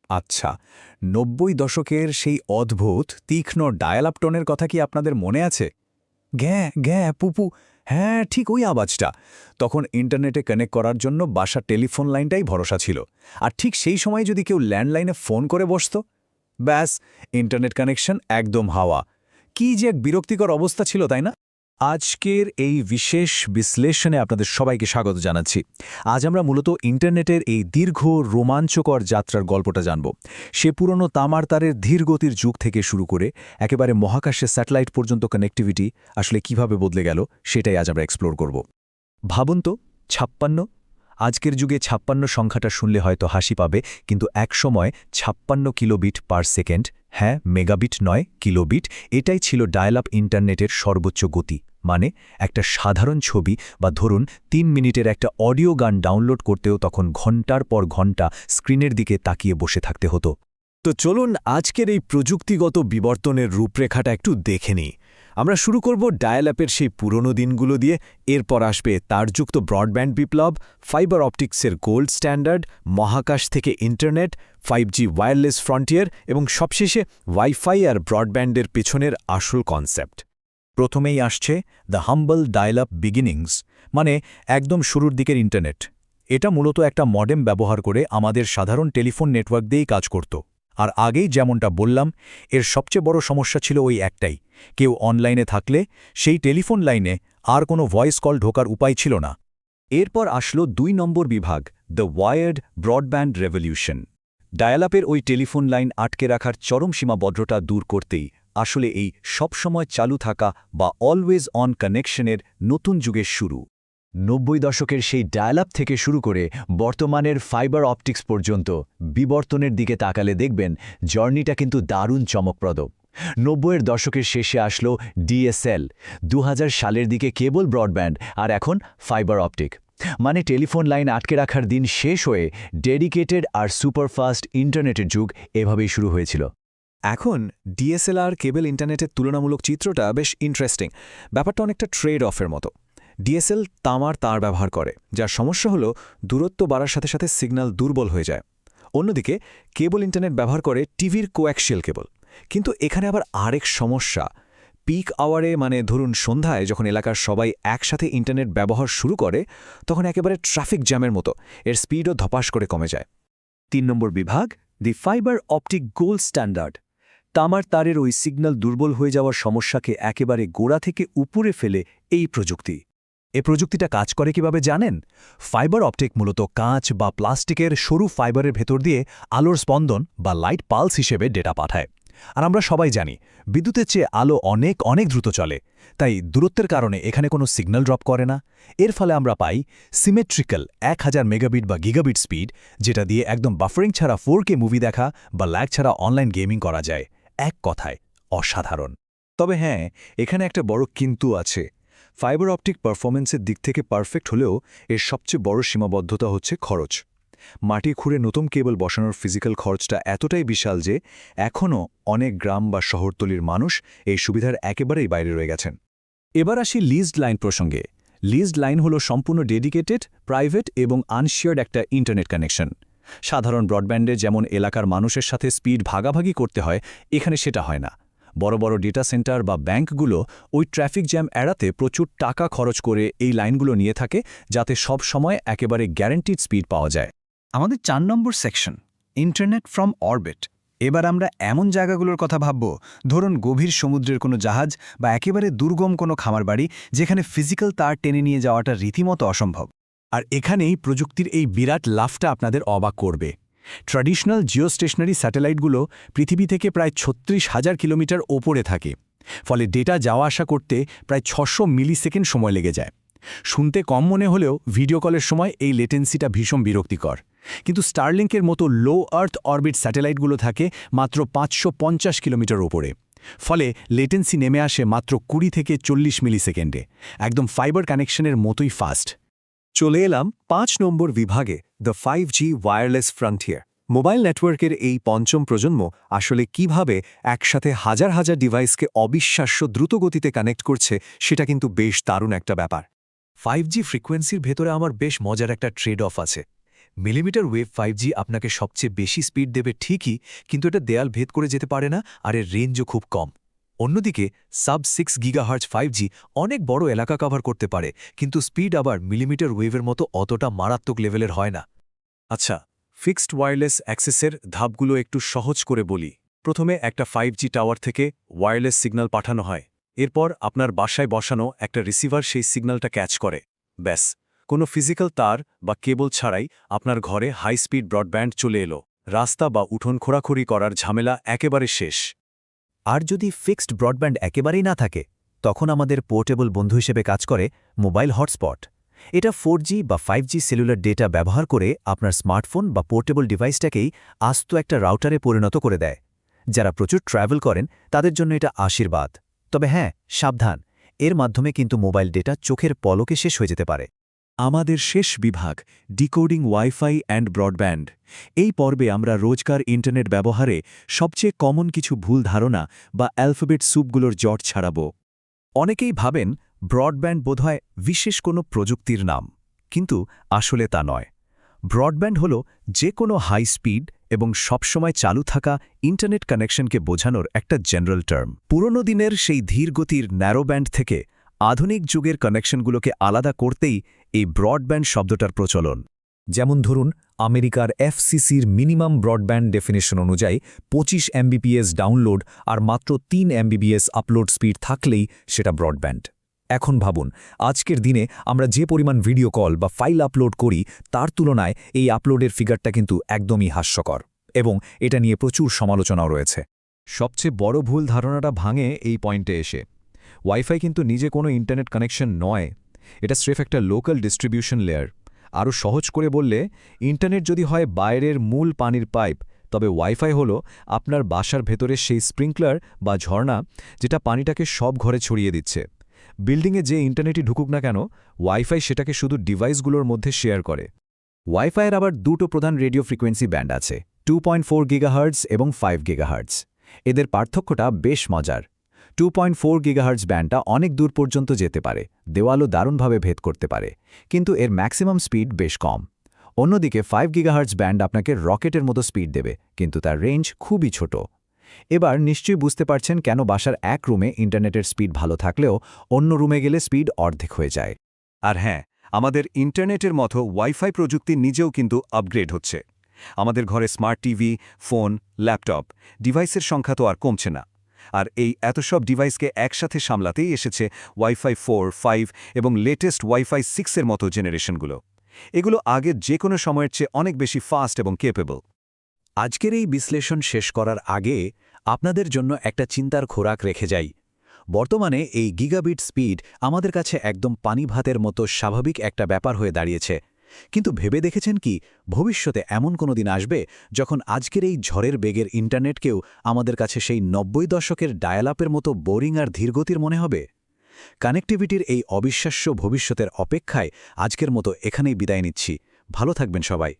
আচ্ছা, ৯০ দশকের সেই অদ্ভুত তীক্ষ্ণ ডায়াল-আপ টোনের কথা কি আপনাদের মনে আছে? গ্যাঁ গ্যাঁ পুপু, হ্যাঁ ঠিক ওই আওয়াজটা। তখন ইন্টারনেটে কানেক্ট করার জন্য বাসার টেলিফোন লাইনটাই ভরসা ছিল। আর ঠিক সেই সময় যদি কেউ ল্যান্ডলাইনে ফোন করে বসত, ব্যাস, ইন্টারনেট কানেকশন একদম হাওয়া। কি যে এক বিরক্তিকর অবস্থা ছিল, তাই না? আজকের এই বিশেষ বিশ্লেষণে আপনাদের সবাইকে স্বাগত জানাচ্ছি। আজ আমরা মূলত ইন্টারনেটের এই দীর্ঘ রোমাঞ্চকর যাত্রার গল্পটা জানব। সে পুরনো তামার তারের ধীরগতির যুগ থেকে শুরু করে একেবারে মহাকাশে স্যাটেলাইট পর্যন্ত কানেক্টিভিটি আসলে কিভাবে বদলে গেল, সেটাই আজ আমরা এক্সপ্লোর করব। ভাবুন তো, ৫৬। আজকের যুগে ৫৬ সংখ্যাটা শুনলে হয়তো হাসি পাবে, কিন্তু একসময় ৫৬ কিলোবিট পার সেকেন্ড, হ্যাঁ মেগাবিট নয়, কিলোবিট, এটাই ছিল ডায়াল-আপ ইন্টারনেটের সর্বোচ্চ গতি। মানে একটা সাধারণ ছবি বা ধরুন ৩ মিনিটের একটা অডিও গান ডাউনলোড করতেও তখন ঘণ্টার পর ঘণ্টা স্ক্রিনের দিকে তাকিয়ে বসে থাকতে হতো। তো চলুন আজকের এই প্রযুক্তিগত বিবর্তনের রূপরেখাটা একটু দেখে নিই। আমরা শুরু করব ডায়াল-আপের সেই পুরনো দিনগুলো দিয়ে, এরপর আসবে তারযুক্ত ব্রডব্যান্ড বিপ্লব, ফাইবার অপটিক্সের গোল্ড স্ট্যান্ডার্ড, মহাকাশ থেকে ইন্টারনেট, 5G ওয়্যারলেস ফ্রন্টিয়ার এবং সবশেষে ওয়াইফাই আর ব্রডব্যান্ডের পেছনের আসল কনসেপ্ট। প্রথমেই আসছে দ্য হাম্বল ডায়াল-আপ বিগিনিংস, মানে একদম শুরুর দিকের ইন্টারনেট। এটা মূলত একটা মডেম ব্যবহার করে আমাদের সাধারণ টেলিফোন নেটওয়ার্ক দিয়েই কাজ করত। আর আগেই যেমনটা বললাম, এর সবচেয়ে বড় সমস্যা ছিল ওই একটাই, কেউ অনলাইনে থাকলে সেই টেলিফোন লাইনে আর কোনো ভয়েস কল ঢোকার উপায় ছিল না। এরপর আসলো ২ নম্বর বিভাগ, দ্য ওয়ায়ার্ড ব্রডব্যান্ড রেভলিউশন। ডায়াল-আপের ওই টেলিফোন লাইন আটকে রাখার চরম সীমাবদ্ধতা দূর করতেই আসলে এই সবসময় চালু থাকা বা অলওয়েজ অন কানেকশনের নতুন যুগের শুরু। ৯০ দশকের সেই ডায়াল-আপ থেকে শুরু করে বর্তমানের ফাইবার অপটিক্স পর্যন্ত বিবর্তনের দিকে তাকালে দেখবেন জার্নিটা কিন্তু দারুণ চমকপ্রদ। ৯০-এর দশকের শেষে আসলো ডিএসএল, ২০০০ সালের দিকে কেবল ব্রডব্যান্ড, আর এখন ফাইবার অপটিক। মানে টেলিফোন লাইন আটকে রাখার দিন শেষ হয়ে ডেডিকেটেড আর সুপারফাস্ট ইন্টারনেটের যুগ এভাবেই শুরু হয়েছিল। এখন ডিএসএলআর কেবল ইন্টারনেটের তুলনামূলক চিত্রটা বেশ ইন্টারেস্টিং। ব্যাপারটা অনেকটা ট্রেড অফের মতো। ডিএসএল তামার তার ব্যবহার করে, যার সমস্যা হলো দূরত্ব বাড়ার সাথে সাথে সিগন্যাল দুর্বল হয়ে যায়। অন্যদিকে কেবল ইন্টারনেট ব্যবহার করে টিভির কোঅ্যাক্সিয়াল কেবল। কিন্তু এখানে আবার আরেক সমস্যা, পিক আওয়ারে, মানে ধরুন সন্ধ্যায় যখন এলাকার সবাই একসাথে ইন্টারনেট ব্যবহার শুরু করে, তখন একেবারে ট্রাফিক জ্যামের মতো এর স্পিডও ধপাস করে কমে যায়। ৩ নম্বর বিভাগ, দি ফাইবার অপটিক গোল্ড স্ট্যান্ডার্ড। তামার তারের ওই সিগন্যাল দুর্বল হয়ে যাওয়ার সমস্যাকে একেবারে গোড়া থেকে উপরে ফেলে এই প্রযুক্তি। এ প্রযুক্তিটা কাজ করে কিভাবে জানেন? ফাইবার অপটিক মূলত কাঁচ বা প্লাস্টিকের সরু ফাইবারের ভেতর দিয়ে আলোর স্পন্দন বা লাইট পালস হিসেবে ডেটা পাঠায়। আর আমরা সবাই জানি, বিদ্যুতের চেয়ে আলো অনেক অনেক দ্রুত চলে, তাই দূরত্বের কারণে এখানে কোনো সিগন্যাল ড্রপ করে না। এর ফলে আমরা পাই সিমেট্রিক্যাল ১০০০ মেগাবিট বা গিগাবিট স্পিড, যেটা দিয়ে একদম বাফারিং ছাড়া 4K মুভি দেখা বা ল্যাগ ছাড়া অনলাইন গেমিং করা যায়। এক কথায় অসাধারণ। তবে হ্যাঁ, এখানে একটা বড় কিন্তু আছে। ফাইবার অপটিক পারফরমেন্সের দিক থেকে পারফেক্ট হলেও এর সবচেয়ে বড় সীমাবদ্ধতা হচ্ছে খরচ। মাটি খুঁড়ে নতুন কেবল বসানোর ফিজিক্যাল খরচটা এতটাই বিশাল যে এখনও অনেক গ্রাম বা শহরতলির মানুষ এই সুবিধার একেবারেই বাইরে রয়ে গেছেন। এবার আসি লিজড লাইন প্রসঙ্গে। লিজড লাইন হলো সম্পূর্ণ ডেডিকেটেড, প্রাইভেট এবং আনশেয়ার্ড একটা ইন্টারনেট কানেকশন। সাধারণ ব্রডব্যান্ডে যেমন এলাকার মানুষের সাথে স্পিড ভাগাভাগি করতে হয়, এখানে সেটা হয় না। বড় বড় ডেটা সেন্টার বা ব্যাংকগুলো ওই ট্রাফিক জ্যাম এড়াতে প্রচুর টাকা খরচ করে এই লাইনগুলো নিয়ে থাকে, যাতে সব সময় একেবারে গ্যারান্টিড স্পিড পাওয়া যায়। আমাদের ৪ নম্বর সেকশন, ইন্টারনেট ফ্রম অরবিট। এবার আমরা এমন জায়গাগুলোর কথা ভাবব, ধরুন গভীর সমুদ্রের কোনো জাহাজ বা একেবারে দুর্গম কোনো খামার বাড়ি, যেখানে ফিজিক্যাল তার টেনে নিয়ে যাওয়াটা রীতিমতো অসম্ভব। আর এখানেই প্রযুক্তির এই বিরাট লাফটা আপনাদের অবাক করবে। ট্র্যাডিশনাল জিওস্টেশনারি স্যাটেলাইটগুলো পৃথিবী থেকে প্রায় ৩৬,০০০ কিলোমিটার ওপরে থাকে, ফলে ডেটা যাওয়া আসা করতে প্রায় ৬০০ মিলিসেকেন্ড সময় লেগে যায়। শুনতে কম মনে হলেও ভিডিও কলের সময় এই লেটেন্সিটা ভীষণ বিরক্তিকর। কিন্তু স্টারলিংকের মতো লো আর্থ অরবিট স্যাটেলাইটগুলো থাকে মাত্র ৫৫০ কিলোমিটার ওপরে। ফলে লেটেন্সি নেমে আসে মাত্র ২০ থেকে ৪০ মিলিসেকেন্ডে, একদম ফাইবার কানেকশনের মতোই ফাস্ট। চলে এলাম ৫ নম্বর বিভাগে, the 5G wireless frontier. Mobile নেটওয়ার্কের এই পঞ্চম প্রজন্ম আসলে কিভাবে একসাথে হাজার হাজার ডিভাইসকে অবিশ্বাস্য দ্রুতগতিতে কানেক্ট করছে, সেটা কিন্তু বেশ দারুণ একটা ব্যাপার। 5G ফ্রিকোয়েন্সির ভেতরে আমার বেশ মজার একটা ট্রেড অফ আছে। মিলিমিটার ওয়েভ 5G আপনাকে সবচেয়ে বেশি স্পিড দেবে ঠিকই, কিন্তু এটা দেয়াল ভেদ করে যেতে পারে না, আর এর রেঞ্জও খুব কম। অন্যদিকে সাব 6 গিগাহার্জ 5G অনেক বড় এলাকা কভার করতে পারে, কিন্তু স্পিড আবার মিলিমিটার ওয়েভের মতো অতটা মারাত্মক লেভেলের হয় না। আচ্ছা, ফিক্সড ওয়্যারলেস অ্যাক্সেসের ধাপগুলো একটু সহজ করে বলি। প্রথমে একটা 5G টাওয়ার থেকে ওয়্যারলেস সিগন্যাল পাঠানো হয়। এরপর আপনার বাসায় বসানো একটা রিসিভার সেই সিগন্যালটা ক্যাচ করে। ব্যাস, কোনো ফিজিক্যাল তার বা কেবল ছাড়াই আপনার ঘরে হাই স্পিড ব্রডব্যান্ড চলে এলো। রাস্তা বা উঠোন খোঁড়াখুড়ি করার ঝামেলা একেবারে শেষ। আর যদি ফিক্সড ব্রডব্যান্ড একেবারেই না থাকে, তখন আমাদের পোর্টেবল বন্ধু হিসেবে কাজ করে মোবাইল হটস্পট। এটা 4G বা 5G সেলুলার ডেটা ব্যবহার করে আপনার স্মার্টফোন বা পোর্টেবল ডিভাইসটাকেই আস্ত একটা রাউটারে পরিণত করে দেয়। যারা প্রচুর ট্র্যাভেল করেন তাদের জন্য এটা আশীর্বাদ। তবে হ্যাঁ, সাবধান, এর মাধ্যমে কিন্তু মোবাইল ডেটা চোখের পলকে শেষ হয়ে যেতে পারে। আমাদের শেষ বিভাগ, ডিকোডিং ওয়াইফাই অ্যান্ড ব্রডব্যান্ড। এই পর্বে আমরা রোজকার ইন্টারনেট ব্যবহারে সবচেয়ে কমন কিছু ভুল ধারণা বা অ্যালফাবেট স্যুপগুলোর জট ছাড়াব। অনেকেই ভাবেন ব্রডব্যান্ড বোধহয় বিশেষ কোনো প্রযুক্তির নাম, কিন্তু আসলে তা নয়। ব্রডব্যান্ড হল যে কোনো হাই স্পিড এবং সবসময় চালু থাকা ইন্টারনেট কানেকশনকে বোঝানোর একটা জেনারেল টার্ম। পুরনো দিনের সেই ধীরগতির ন্যারোব্যান্ড থেকে আধুনিক যুগের কানেকশনগুলোকে আলাদা করতেই এই ব্রডব্যান্ড শব্দটার প্রচলন। যেমন ধরুন, আমেরিকার FCCর মিনিমাম ব্রডব্যান্ড ডেফিনিশন অনুযায়ী 25 Mbps ডাউনলোড আর মাত্র 3 Mbps আপলোড স্পিড থাকলেই সেটা ব্রডব্যান্ড। এখন ভাবুন, আজকের দিনে আমরা যে পরিমাণ ভিডিও কল বা ফাইল আপলোড করি, তার তুলনায় এই আপলোডের ফিগারটা কিন্তু একদমই হাস্যকর, এবং এটা নিয়ে প্রচুর সমালোচনাও রয়েছে। সবচেয়ে বড় ভুল ধারণাটা ভাঙে এই পয়েন্টে এসে। ওয়াইফাই কিন্তু নিজে কোনো ইন্টারনেট কানেকশন নয়, এটা স্রেফ একটা লোকাল ডিস্ট্রিবিউশন লেয়ার। আরও সহজ করে বললে, ইন্টারনেট যদি হয় বাইরের মূল পানির পাইপ, তবে ওয়াইফাই হলো আপনার বাসার ভেতরে সেই স্প্রিংকলার বা ঝর্ণা, যেটা পানিটাকে সব ঘরে ছড়িয়ে দিচ্ছে। বিল্ডিংয়ে যে ইন্টারনেটই ঢুকুক না কেন, ওয়াইফাই সেটাকে শুধু ডিভাইসগুলোর মধ্যে শেয়ার করে। ওয়াইফাইয়ের আবার দুটো প্রধান রেডিও ফ্রিকোয়েন্সি ব্যান্ড আছে, 2.4 গিগাহার্টজ এবং 5 গিগাহার্টজ। এদের পার্থক্যটা বেশ মজার। 2.4 গিগাহার্টজ ব্যান্ডটা অনেক দূর পর্যন্ত যেতে পারে, দেওয়ালও দারুণভাবে ভেদ করতে পারে, কিন্তু এর ম্যাক্সিমাম স্পিড বেশ কম। অন্যদিকে 5 গিগাহার্টজ ব্যান্ড আপনাকে রকেটের মতো স্পিড দেবে, কিন্তু তার রেঞ্জ খুবই ছোট। এবার নিশ্চয়ই বুঝতে পারছেন কেন বাসার এক রুমে ইন্টারনেটের স্পিড ভালো থাকলেও অন্য রুমে গেলে স্পিড অর্ধেক হয়ে যায়। আর হ্যাঁ, আমাদের ইন্টারনেটের মতো ওয়াইফাই প্রযুক্তি নিজেও কিন্তু আপগ্রেড হচ্ছে। আমাদের ঘরে স্মার্ট টিভি, ফোন, ল্যাপটপ ডিভাইসের সংখ্যা তো আর কমছে না। আর এই এত সব ডিভাইসকে একসাথে সামলাতেই এসেছে ওয়াইফাই 4, 5 এবং লেটেস্ট ওয়াইফাই 6-এর মতো জেনারেশনগুলো। এগুলো আগের যে কোনো সময়ের চেয়ে অনেক বেশি ফাস্ট এবং কেপেবল। আজকের এই বিশ্লেষণ শেষ করার আগে আপনাদের জন্য একটা চিন্তার খোরাক রেখে যাই। বর্তমানে এই গিগাবিট স্পিড আমাদের কাছে একদম পানি ভাতের মতো স্বাভাবিক একটা ব্যাপার হয়ে দাঁড়িয়েছে। কিন্তু ভেবে দেখেছেন কি, ভবিষ্যতে এমন কোনো দিন আসবে যখন আজকের এই ঝড়ের বেগের ইন্টারনেটকেও আমাদের কাছে সেই 90 দশকের ডায়াল আপের মতো বোরিং আর ধীরগতির মনে হবে? কানেক্টিভিটির এই অবিশ্বাস্য ভবিষ্যতের অপেক্ষায় আজকের মতো এখানেই বিদায় নিচ্ছি। ভালো থাকবেন সবাই।